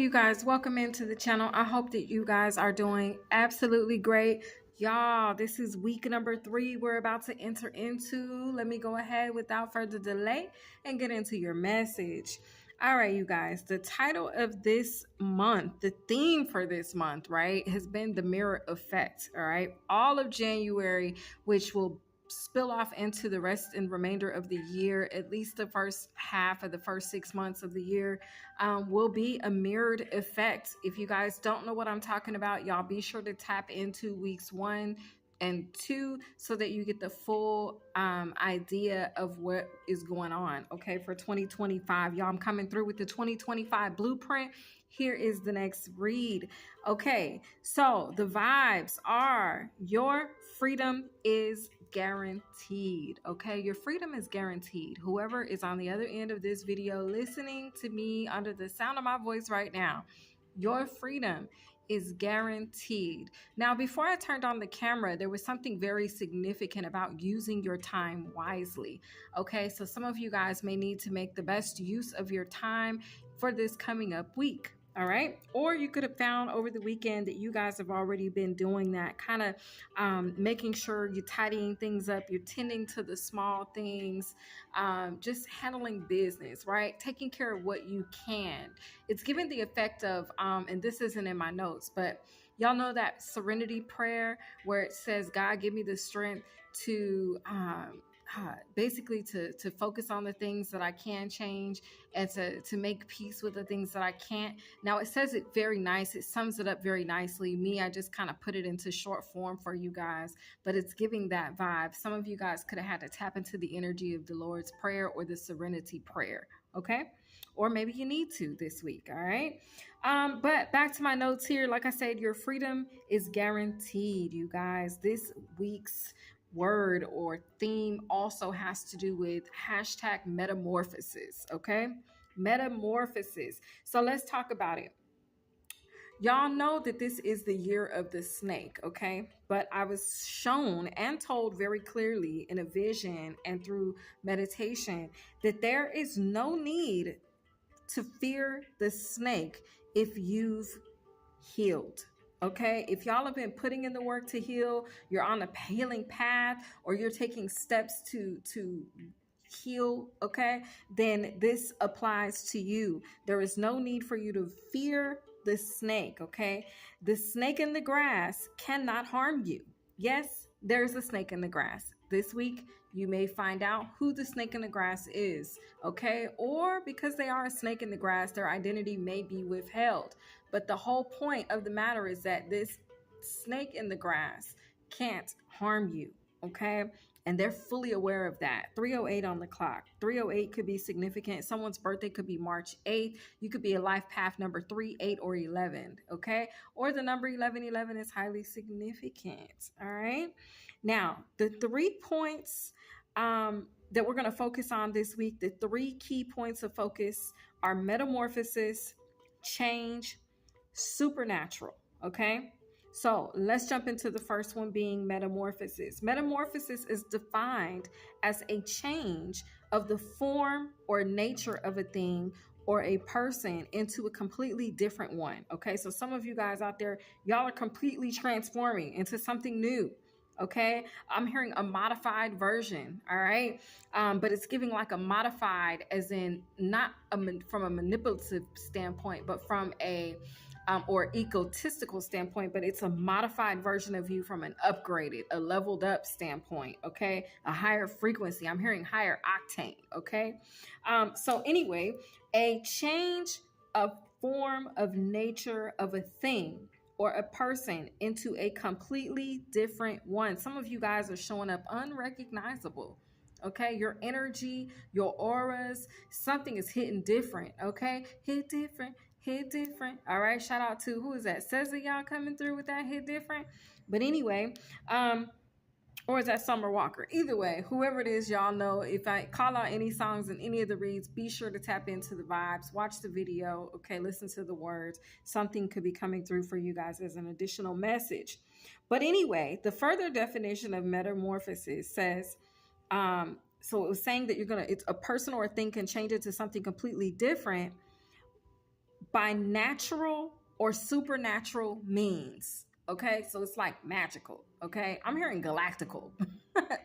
you guys? Welcome into the channel. I hope that you guys are doing absolutely great. Y'all, this is week number 3 we're about to enter into. Let me go ahead without further delay and get into your message. All right, you guys, the title of this month, the theme for this month, right, has been the mirror effect. All right, all of January, which will spill off into the rest and remainder of the year, at least the first half of the first 6 months of the year, will be a mirrored effect. If you guys don't know what I'm talking about, y'all be sure to tap into weeks 1 and 2 so that you get the full idea of what is going on. Okay, for 2025, y'all, I'm coming through with the 2025 blueprint. Here is the next read. Okay, so the vibes are: your freedom is guaranteed. Okay, your freedom is guaranteed. Whoever is on the other end of this video listening to me under the sound of my voice right now, your freedom is guaranteed. Now, before I turned on the camera, there was something very significant about using your time wisely. Okay, so some of you guys may need to make the best use of your time for this coming up week. All right. Or you could have found over the weekend that you guys have already been doing that, kind of making sure you're tidying things up, you're tending to the small things, just handling business, right? Taking care of what you can. It's given the effect of, and this isn't in my notes, but y'all know that serenity prayer where it says, God, give me the strength to basically to focus on the things that I can change and to make peace with the things that I can't. Now, it says it very nice. It sums it up very nicely. Me, I just kind of put it into short form for you guys, but it's giving that vibe. Some of you guys could have had to tap into the energy of the Lord's Prayer or the serenity prayer. Okay. Or maybe you need to this week. All right. But back to my notes here. Like I said, your freedom is guaranteed, you guys. This week's word or theme also has to do with hashtag metamorphosis. Okay, metamorphosis. So let's talk about it. Y'all know that this is the year of the snake. Okay, but I was shown and told very clearly in a vision and through meditation that there is no need to fear the snake if you've healed. Okay, if y'all have been putting in the work to heal, you're on a healing path, or you're taking steps to heal, okay, then this applies to you. There is no need for you to fear the snake. Okay, the snake in the grass cannot harm you. Yes, there's a snake in the grass. This week, you may find out who the snake in the grass is, okay? Or because they are a snake in the grass, their identity may be withheld. But the whole point of the matter is that this snake in the grass can't harm you, okay? And they're fully aware of that. 308 on the clock. 308 could be significant. Someone's birthday could be March 8th. You could be a life path number 3, 8, or 11, okay? Or the number 1111 is highly significant, all right? Now, the 3 points that we're going to focus on this week, the 3 key points of focus are metamorphosis, change, supernatural. Okay, so let's jump into the first one, being metamorphosis. Metamorphosis is defined as a change of the form or nature of a thing or a person into a completely different one. Okay, so some of you guys out there, y'all are completely transforming into something new. Okay, I'm hearing a modified version. All right, but it's giving like a modified, as in not from a manipulative standpoint, but from a or egotistical standpoint, but it's a modified version of you from an upgraded, a leveled up standpoint. Okay, a higher frequency. I'm hearing higher octane. Okay, so anyway, a change of form, of nature, of a thing or a person into a completely different one. Some of you guys are showing up unrecognizable. Okay, your energy, your auras, something is hitting different. Okay, hit different, hit different. All right, shout out to, who is that? Says that y'all coming through with that hit different. But anyway, or is that Summer Walker? Either way, whoever it is, y'all know, if I call out any songs in any of the reads, be sure to tap into the vibes, watch the video, okay, listen to the words. Something could be coming through for you guys as an additional message. But anyway, the further definition of metamorphosis says, so it was saying that it's a person or a thing can change it to something completely different by natural or supernatural means. Okay, so it's like magical. Okay, I'm hearing galactical.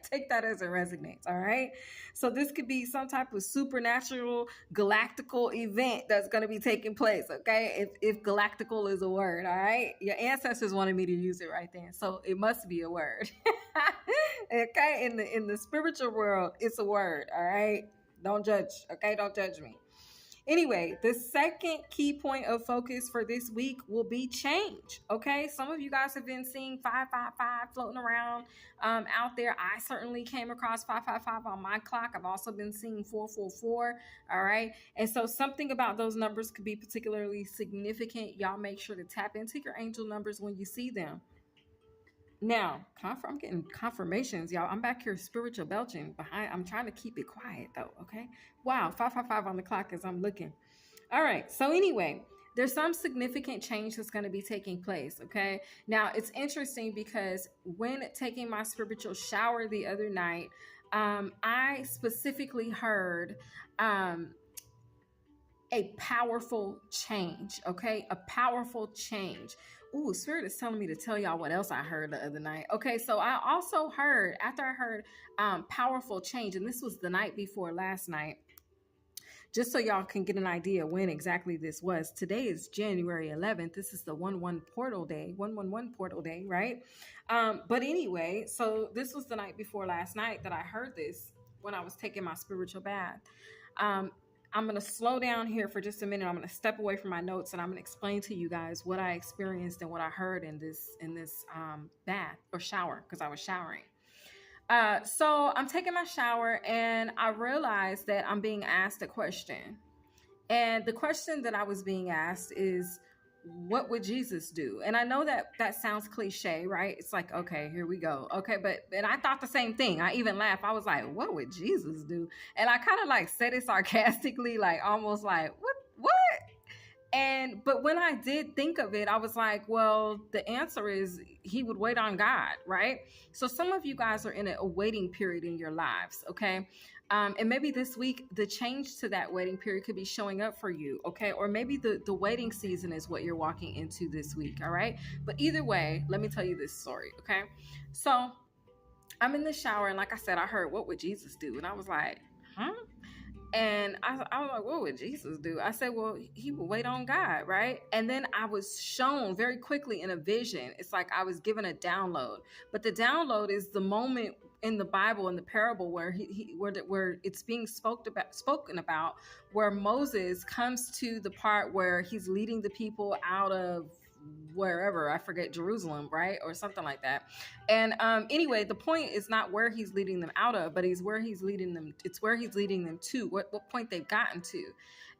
Take that as it resonates. All right, so this could be some type of supernatural galactical event that's going to be taking place. Okay, if galactical is a word, all right, your ancestors wanted me to use it right then, so it must be a word. Okay, in the spiritual world, it's a word. All right, don't judge. Okay, don't judge me. Anyway, the second key point of focus for this week will be change. Okay, some of you guys have been seeing 555 floating around out there. I certainly came across 555 on my clock. I've also been seeing 444. All right, and so something about those numbers could be particularly significant. Y'all make sure to tap into your angel numbers when you see them. Now, I'm getting confirmations, y'all. I'm back here spiritual belching behind. I'm trying to keep it quiet though, okay? Wow, 555 on the clock as I'm looking. All right, so anyway, there's some significant change that's going to be taking place, okay? Now, it's interesting because when taking my spiritual shower the other night, I specifically heard a powerful change, okay? A powerful change. Ooh, Spirit is telling me to tell y'all what else I heard the other night. Okay, so I also heard, after I heard powerful change, and this was the night before last night, just so y'all can get an idea when exactly this was. Today is January 11th. This is the 1-1 portal day, 111 portal day, right? But anyway, so this was the night before last night that I heard this when I was taking my spiritual bath. I'm going to slow down here for just a minute. I'm going to step away from my notes and I'm going to explain to you guys what I experienced and what I heard in this bath or shower, because I was showering. So I'm taking my shower and I realized that I'm being asked a question. And the question that I was being asked is, what would Jesus do? And I know that sounds cliche, right? It's like, okay, here we go. Okay, and I thought the same thing. I even laughed. I was like, what would Jesus do? And I kind of like said it sarcastically, like almost like, what? But when I did think of it, I was like, well, the answer is he would wait on God, right? So some of you guys are in a waiting period in your lives, okay? And maybe this week, the change to that waiting period could be showing up for you, okay? Or maybe the waiting season is what you're walking into this week, all right? But either way, let me tell you this story, okay? So I'm in the shower, and like I said, I heard, what would Jesus do? And I was like, huh? And I was like, what would Jesus do? I said, well, he would wait on God, right? And then I was shown very quickly in a vision. It's like I was given a download. But the download is the moment in the Bible, in the parable, where where it's being spoken about, where Moses comes to the part where he's leading the people out of wherever, I forget, Jerusalem, right? Or something like that. And anyway, the point is not where he's leading them out of, but it's where he's leading them to, what point they've gotten to.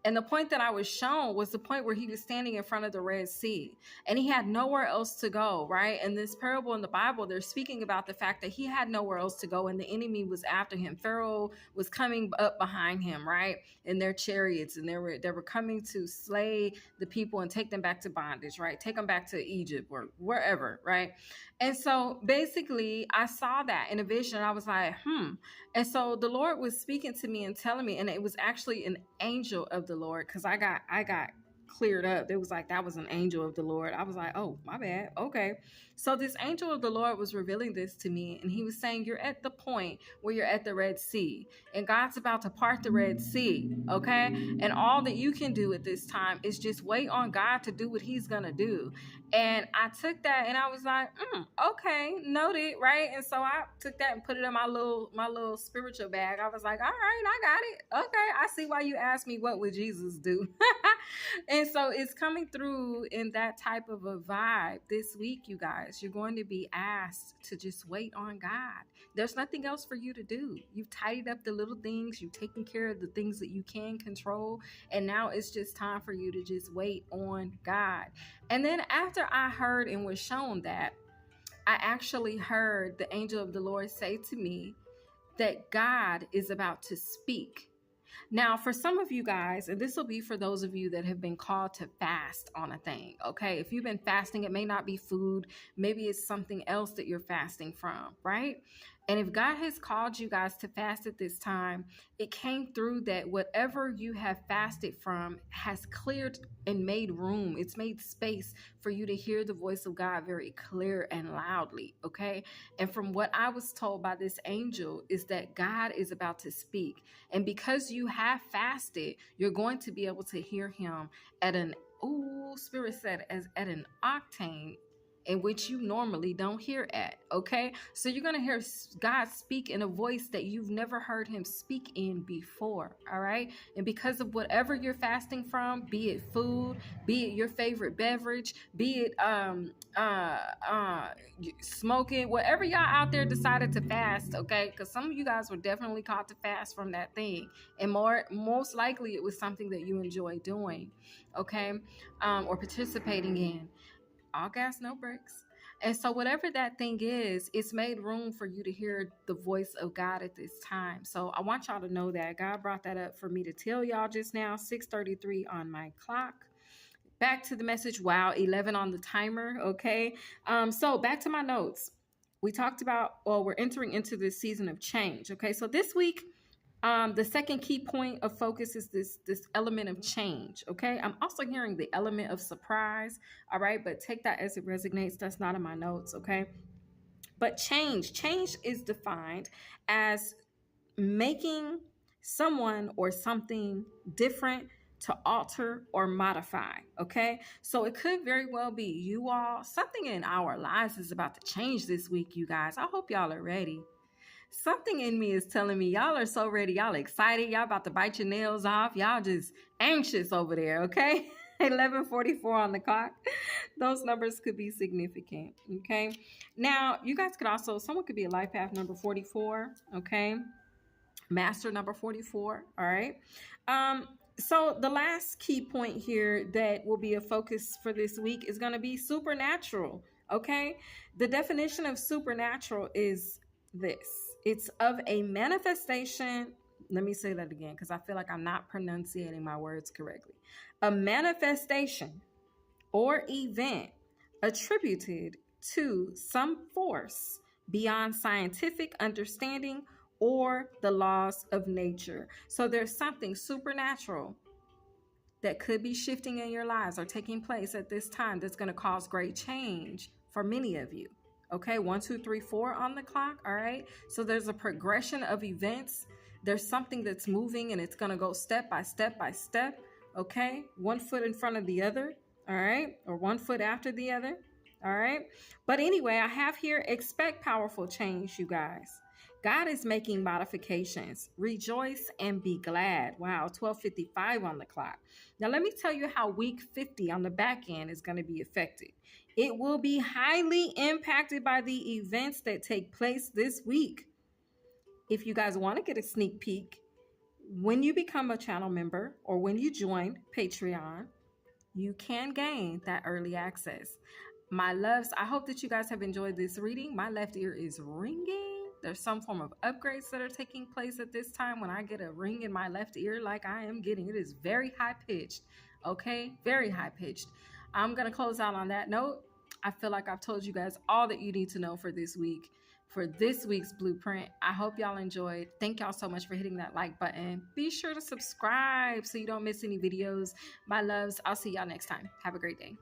And the point that I was shown was the point where he was standing in front of the Red Sea and he had nowhere else to go, right? And this parable in the Bible, they're speaking about the fact that he had nowhere else to go and the enemy was after him. Pharaoh was coming up behind him, right? In their chariots, and they were coming to slay the people and take them back to bondage, right? Take them back to Egypt or wherever, right? And so basically I saw that in a vision. I was like, And so the Lord was speaking to me and telling me, and it was actually an angel of the Lord, because I got cleared up. It was like, that was an angel of the Lord. I was like, oh, my bad. Okay. So this angel of the Lord was revealing this to me, and he was saying, you're at the point where you're at the Red Sea, and God's about to part the Red Sea, okay? And all that you can do at this time is just wait on God to do what he's gonna do. And I took that and I was like, okay, noted, right? And so I took that and put it in my little spiritual bag. I was like, all right, I got it. Okay, I see why you asked me, what would Jesus do? And so it's coming through in that type of a vibe this week, you guys. You're going to be asked to just wait on God. There's nothing else for you to do. You've tidied up the little things. You've taken care of the things that you can control. And now it's just time for you to just wait on God. And then after I heard and was shown that, I actually heard the angel of the Lord say to me that God is about to speak. Now, for some of you guys, and this will be for those of you that have been called to fast on a thing, okay? If you've been fasting, it may not be food. Maybe it's something else that you're fasting from, right? And if God has called you guys to fast at this time, it came through that whatever you have fasted from has cleared and made room. It's made space for you to hear the voice of God very clear and loudly. Okay. And from what I was told by this angel is that God is about to speak. And because you have fasted, you're going to be able to hear him at an, Spirit said, as at an octane in which you normally don't hear at. Okay, so you're gonna hear God speak in a voice that you've never heard him speak in before. All right, and because of whatever you're fasting from, be it food, be it your favorite beverage, be it smoking, whatever y'all out there decided to fast. Okay, because some of you guys were definitely called to fast from that thing, and most likely it was something that you enjoy doing. Okay, or participating in. All gas, no brakes. And so whatever that thing is, it's made room for you to hear the voice of God at this time. So I want y'all to know that God brought that up for me to tell y'all just now. 6:33 on my clock. Back to the message. Wow, 11 on the timer. Okay. So back to my notes. We talked about, well, we're entering into this season of change. Okay. So this week, the second key point of focus is this element of change. Okay, I'm also hearing the element of surprise. All right, but take that as it resonates. That's not in my notes. Okay, but change is defined as making someone or something different, to alter or modify. Okay, so it could very well be you all, something in our lives is about to change this week, you guys. I hope y'all are ready. Something in me is telling me y'all are so ready. Y'all excited. Y'all about to bite your nails off. Y'all just anxious over there, okay? 11:44 on the clock. Those numbers could be significant, okay? Now, you guys could also, someone could be a life path number 44, okay? Master number 44, all right? So the last key point here that will be a focus for this week is going to be supernatural, okay? The definition of supernatural is this. It's of a manifestation. Let me say that again because I feel like I'm not pronunciating my words correctly. A manifestation or event attributed to some force beyond scientific understanding or the laws of nature. So there's something supernatural that could be shifting in your lives or taking place at this time that's going to cause great change for many of you. Okay, 1, 2, 3, 4 on the clock. All right, so there's a progression of events. There's something that's moving and it's going to go step by step by step. Okay, one foot in front of the other. All right, or one foot after the other. All right, but anyway, I have here, expect powerful change, you guys. God is making modifications. Rejoice and be glad. Wow, 12:55 on the clock. Now, let me tell you how week 50 on the back end is going to be affected. It will be highly impacted by the events that take place this week. If you guys want to get a sneak peek, when you become a channel member or when you join Patreon, you can gain that early access. My loves, I hope that you guys have enjoyed this reading. My left ear is ringing. There's some form of upgrades that are taking place at this time when I get a ring in my left ear like I am getting. It is very high pitched. Okay, very high pitched. I'm going to close out on that note. I feel like I've told you guys all that you need to know for this week, for this week's blueprint. I hope y'all enjoyed. Thank y'all so much for hitting that like button. Be sure to subscribe so you don't miss any videos. My loves, I'll see y'all next time. Have a great day.